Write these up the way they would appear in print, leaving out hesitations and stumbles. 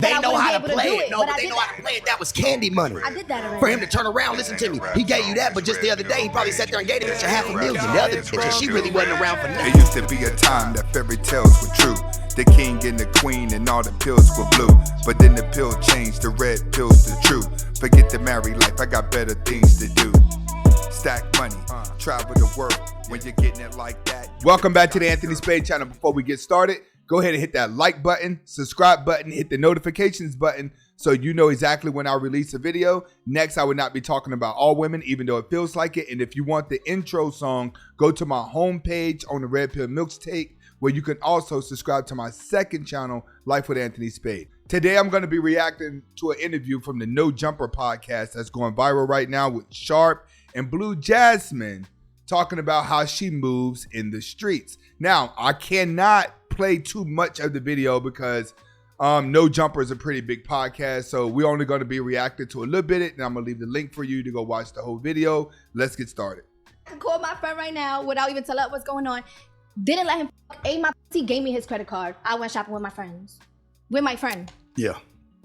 They know how to play it. No, but they know how to play it. That was candy money. I did that already. For him to turn around, listen to me. He gave you that, but just the other day, he probably sat there and gave the bitch $500,000. The other bitch, she really wasn't around for nothing. There used to be a time that fairy tales were true. The king and the queen and all the pills were blue. But then the pill changed, the red pill's the truth. Forget the married life, I got better things to do. Stack money, travel the world when you're getting it like that. Welcome back to the Anthony Spade channel. Before we get started, go ahead and hit that like button, subscribe button, hit the notifications button so you know exactly when I release a video. Next, I will not be talking about all women, even though it feels like it. And if you want the intro song, go to my homepage on the Red Pill Mixtape, where you can also subscribe to my second channel, Life with Anthony Spade. Today, I'm going to be reacting to an interview from the No Jumper podcast that's going viral right now with Sharp and Blue Jasmine talking about how she moves in the streets. Now, I cannot play too much of the video because No Jumper is a pretty big podcast, so we're only going to be reacting to a little bit of it, and I'm going to leave the link for you to go watch the whole video. Let's get started. I can call my friend right now without even telling her what's going on. Didn't let him ate my pussy, gave me his credit card. I went shopping with my friends. With my friend. Yeah.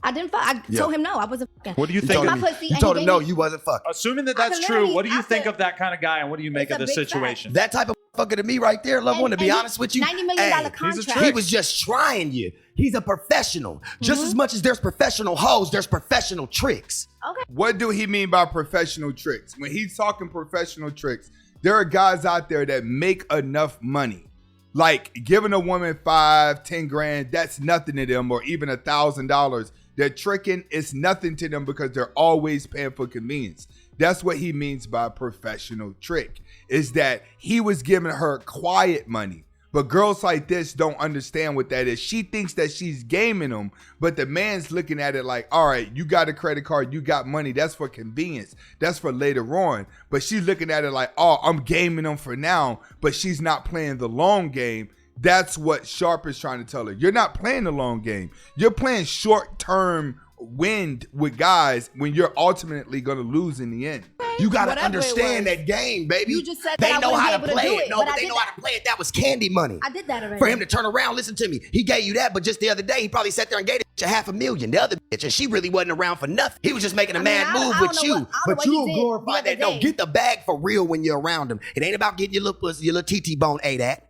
I didn't fuck. I told him no, I wasn't fucking. What do you think? You told him no, you wasn't fucking. Assuming that that's true, what do you think of that kind of guy, and what do you make of the situation? That type of fucker to me right there, love one, to be honest with you. $90 million contract. He was just trying you. He's a professional. Just as much as there's professional hoes, there's professional tricks. Okay. What do he mean by professional tricks? When he's talking professional tricks, there are guys out there that make enough money. Like giving a woman $5-10 grand, that's nothing to them, or even $1,000. They're tricking, it's nothing to them because they're always paying for convenience. That's what he means by professional trick, is that he was giving her quiet money. But girls like this don't understand what that is. She thinks that she's gaming them, but the man's looking at it like, all right, you got a credit card, you got money, that's for convenience. That's for later on. But she's looking at it like, oh, I'm gaming them for now, but she's not playing the long game. That's what Sharp is trying to tell her. You're not playing the long game. You're playing short-term wind with guys when you're ultimately going to lose in the end. You got to understand that game, baby. You just said they that know I how wouldn't to be play able to it. do it, No, but but I they did know how to play it. That was candy money. I did that already. For him to turn around, listen to me. He gave you that, but just the other day, he probably sat there and gave the bitch $500,000. The other bitch, and she really wasn't around for nothing. He was just making a mad move with you. But you don't glorify that. No, get the bag for real when you're around him. It ain't about getting your little pussy, your little TT bone ate at.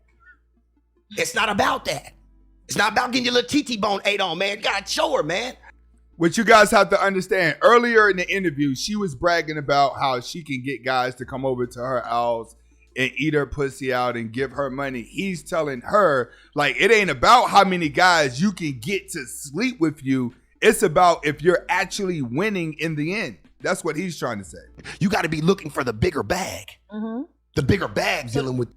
It's not about that. It's not about getting your little TT bone ate on, man. You gotta show her, man. What you guys have to understand, earlier in the interview, she was bragging about how she can get guys to come over to her house and eat her pussy out and give her money. He's telling her, like, it ain't about how many guys you can get to sleep with you. It's about if you're actually winning in the end. That's what he's trying to say. You got to be looking for the bigger bag. The bigger bag dealing with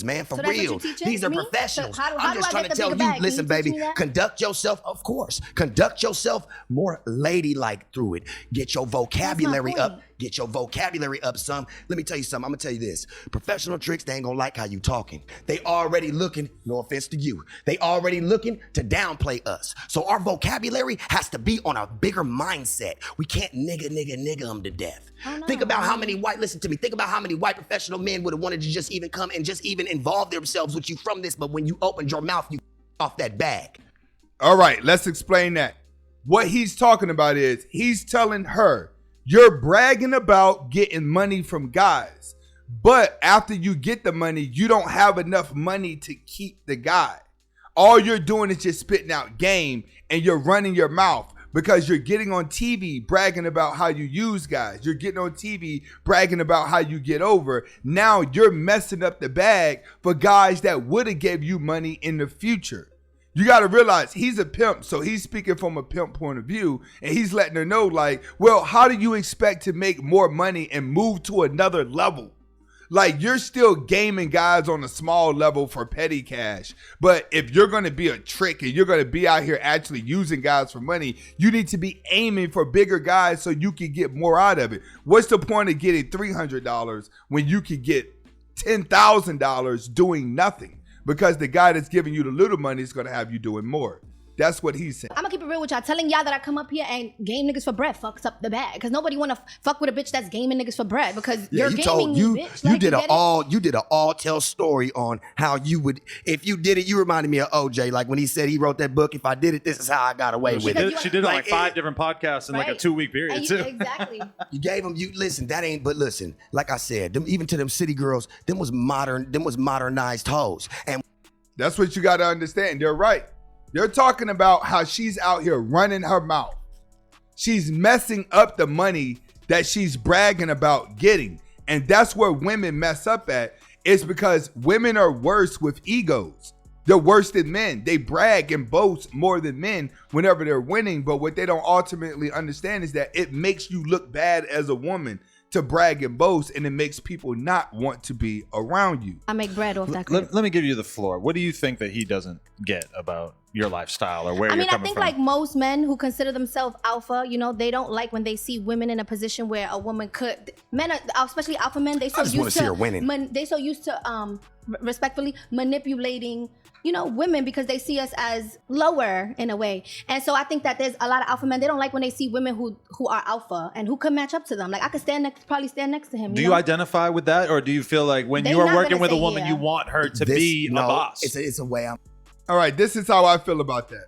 man, for real. These are professionals. So how I'm just trying to tell you, listen, baby, conduct yourself, of course. Conduct yourself more ladylike through it. Get your vocabulary up. Get your vocabulary up some. Let me tell you something. I'm going to tell you this. Professional tricks, they ain't going to like how you talking. They already looking, no offense to you, they already looking to downplay us. So our vocabulary has to be on a bigger mindset. We can't nigga them to death. Think about how many listen to me, think about how many white professional men would have wanted to just even come and just even involve themselves with you from this, but when you opened your mouth, you off that bag. All right, let's explain that. What he's talking about is he's telling her, you're bragging about getting money from guys, but after you get the money, you don't have enough money to keep the guy. All you're doing is just spitting out game, and you're running your mouth because you're getting on TV bragging about how you use guys. You're getting on TV bragging about how you get over. Now you're messing up the bag for guys that would have gave you money in the future. You got to realize he's a pimp, so he's speaking from a pimp point of view, and he's letting her know, like, well, how do you expect to make more money and move to another level? Like, you're still gaming guys on a small level for petty cash, but if you're going to be a trick and you're going to be out here actually using guys for money, you need to be aiming for bigger guys so you can get more out of it. What's the point of getting $300 when you can get $10,000 doing nothing? Because the guy that's giving you the little money is going to have you doing more. That's what he's saying. I'm gonna keep it real with y'all. Telling y'all that I come up here and game niggas for bread fucks up the bag. Because nobody wanna fuck with a bitch that's gaming niggas for bread. Because you're gaming me, bitch. You did an all tell story on how you would, if you did it, you reminded me of OJ. Like when he said he wrote that book, if I did it, this is how I got away with it. She did it on like 5 different podcasts in like a 2-week period too. Exactly. You gave them, but listen, like I said, even to them city girls, them was modernized hoes. And that's what you got to understand. They're right. They're talking about how she's out here running her mouth. She's messing up the money that she's bragging about getting. And that's where women mess up at. It's because women are worse with egos. They're worse than men. They brag and boast more than men whenever they're winning. But what they don't ultimately understand is that it makes you look bad as a woman to brag and boast, and it makes people not want to be around you. I make bread off that. Let me give you the floor. What do you think that he doesn't get about your lifestyle or where you're coming from? I think like most men who consider themselves alpha, they don't like when they see women in a position where a woman could. Men, especially alpha men, they so used to respectfully manipulating women because they see us as lower in a way. And so I think that there's a lot of alpha men, they don't like when they see women who are alpha and who can match up to them. Like I could probably stand next to him. Do you identify with that? Or do you feel like when you are working with a woman, you want her to be a boss? It's a way I'm. All right, this is how I feel about that.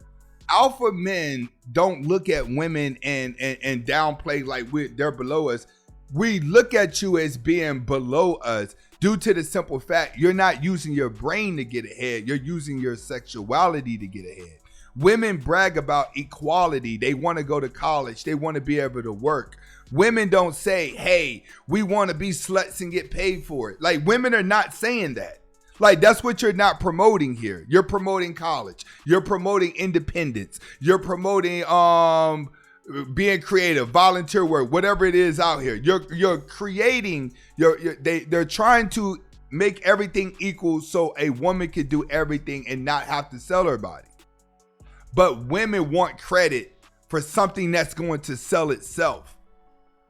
Alpha men don't look at women and downplay like they're below us. We look at you as being below us due to the simple fact you're not using your brain to get ahead. You're using your sexuality to get ahead. Women brag about equality. They want to go to college. They want to be able to work. Women don't say, hey, we want to be sluts and get paid for it. Like women are not saying that. Like that's what you're not promoting here. You're promoting college. You're promoting independence. You're promoting being creative, volunteer work, whatever it is out here. You're creating. They're trying to make everything equal so a woman can do everything and not have to sell her body. But women want credit for something that's going to sell itself,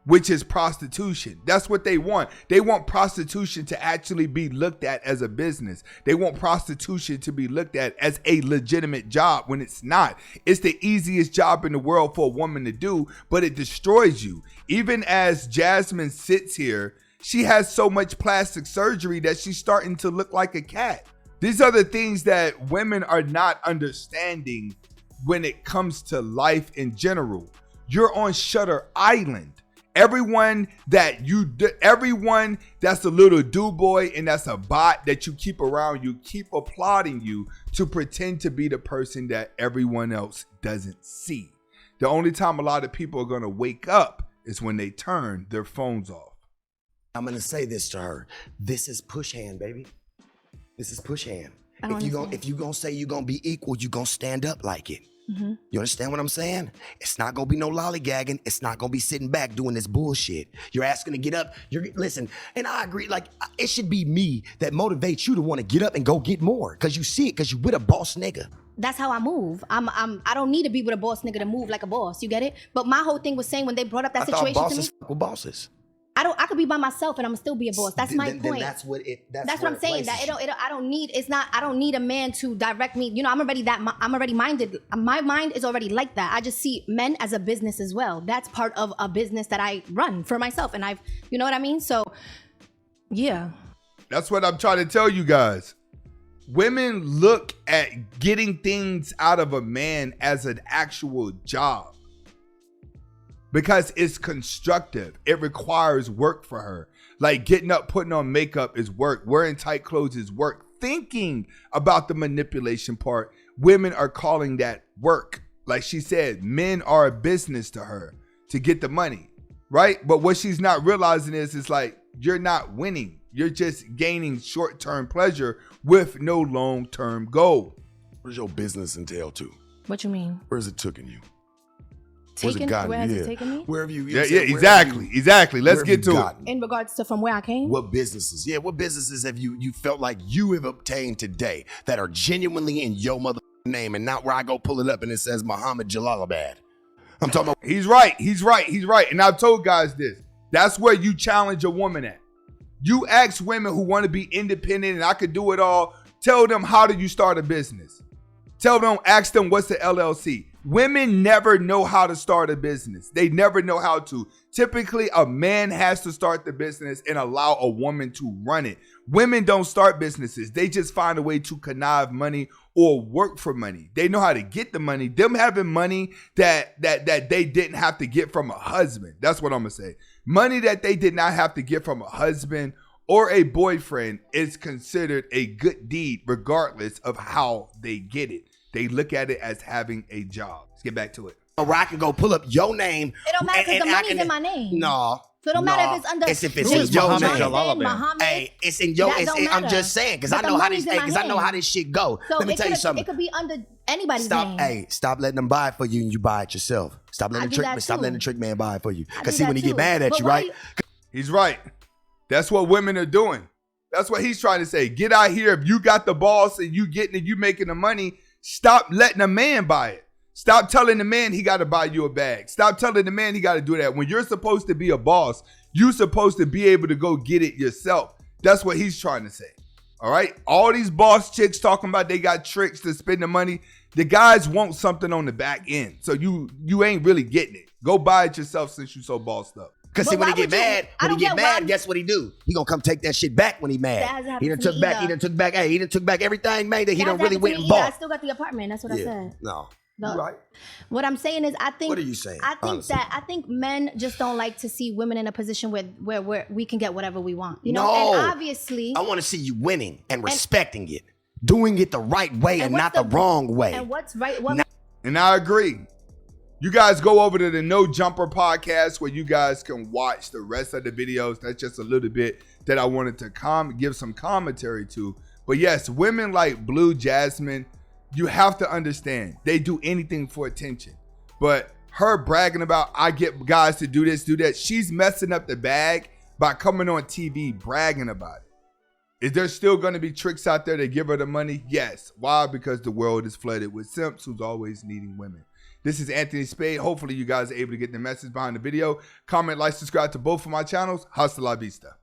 which is prostitution. That's what they want. They want prostitution to actually be looked at as a business. They want prostitution to be looked at as a legitimate job when it's not. It's the easiest job in the world for a woman to do, but it destroys you. Even as Jasmine sits here, she has so much plastic surgery that she's starting to look like a cat. These are the things that women are not understanding when it comes to life in general. You're on Shutter Island. Everyone that's a little do boy and that's a bot that you keep around you, keep applauding you to pretend to be the person that everyone else doesn't see. The only time a lot of people are going to wake up is when they turn their phones off. I'm going to say this to her. This is push hand, baby. This is push hand. If you're going to say you're going to be equal, you're going to stand up like it. Mm-hmm. You understand what I'm saying? It's not gonna be no lollygagging. It's not gonna be sitting back doing this bullshit. You're asking to get up. Listen, and I agree. Like it should be me that motivates you to want to get up and go get more, cause you see it, cause you with a boss nigga. That's how I move. I don't need to be with a boss nigga to move like a boss. You get it? But my whole thing was saying when they brought up that situation bosses to me, fuck with bosses. I could be by myself and I'm still be a boss. That's my point. That's what I'm saying. That I don't need a man to direct me. I'm already minded. My mind is already like that. I just see men as a business as well. That's part of a business that I run for myself, and you know what I mean? So, yeah. That's what I'm trying to tell you guys. Women look at getting things out of a man as an actual job. Because it's constructive. It requires work for her. Like getting up, putting on makeup is work. Wearing tight clothes is work. Thinking about the manipulation part, women are calling that work. Like she said, men are a business to her to get the money, right? But what she's not realizing is it's like, you're not winning. You're just gaining short-term pleasure with no long-term goal. What does your business entail to? What you mean? Where's it taking you? Where has it taken me? Where have you? Exactly. Let's get to it. In regards to from where I came? What businesses? Yeah, what businesses have you felt like you have obtained today that are genuinely in your mother name and not where I go pull it up and it says Muhammad Jalalabad? I'm talking about. He's right. And I've told guys this. That's where you challenge a woman at. You ask women who want to be independent and I could do it all. Tell them, how do you start a business? Tell them, ask them what's the LLC. Women never know how to start a business. They never know how to. Typically, a man has to start the business and allow a woman to run it. Women don't start businesses. They just find a way to connive money or work for money. They know how to get the money. Them having money that they didn't have to get from a husband. That's what I'm going to say. Money that they did not have to get from a husband or a boyfriend is considered a good deed regardless of how they get it. They look at it as having a job. Let's get back to it. Where I can go pull up your name. It don't matter because the money's in my name. No. So it don't matter if it's under. It's if it's in your name. Muhammad. Hey, it's in your. I'm just saying because I know how this. Because I know how this shit go. So let me tell you something. It could be under anybody's name. Hey, stop letting them buy it for you and you buy it yourself. Stop letting the trick man buy it for you. Because see when he get mad at you, right? He's right. That's what women are doing. That's what he's trying to say. Get out here. If you got the boss and you getting it, you making the money. Stop letting a man buy it. Stop telling the man he got to buy you a bag. Stop telling the man he got to do that. When you're supposed to be a boss, you're supposed to be able to go get it yourself. That's what he's trying to say. All right? All these boss chicks talking about they got tricks to spend the money. The guys want something on the back end. So you ain't really getting it. Go buy it yourself since you so bossed up. Because see, when he get mad, guess what he do? He gonna come take that shit back when he mad. He done took back everything, man, that he done really went and bought. I still got the apartment. That's what I said. No. Right. What I'm saying is, I think. What are you saying? I think men just don't like to see women in a position where we can get whatever we want. You know, no. And obviously, I want to see you winning and respecting it, doing it the right way and not the wrong way. And what's right? And I agree. You guys go over to the No Jumper podcast where you guys can watch the rest of the videos. That's just a little bit that I wanted to give some commentary to. But yes, women like Blue Jasmine, you have to understand, they do anything for attention. But her bragging about, I get guys to do this, do that, she's messing up the bag by coming on TV bragging about it. Is there still going to be tricks out there that give her the money? Yes. Why? Because the world is flooded with simps who's always needing women. This is Anthony Spade. Hopefully you guys are able to get the message behind the video. Comment, like, subscribe to both of my channels. Hasta la vista.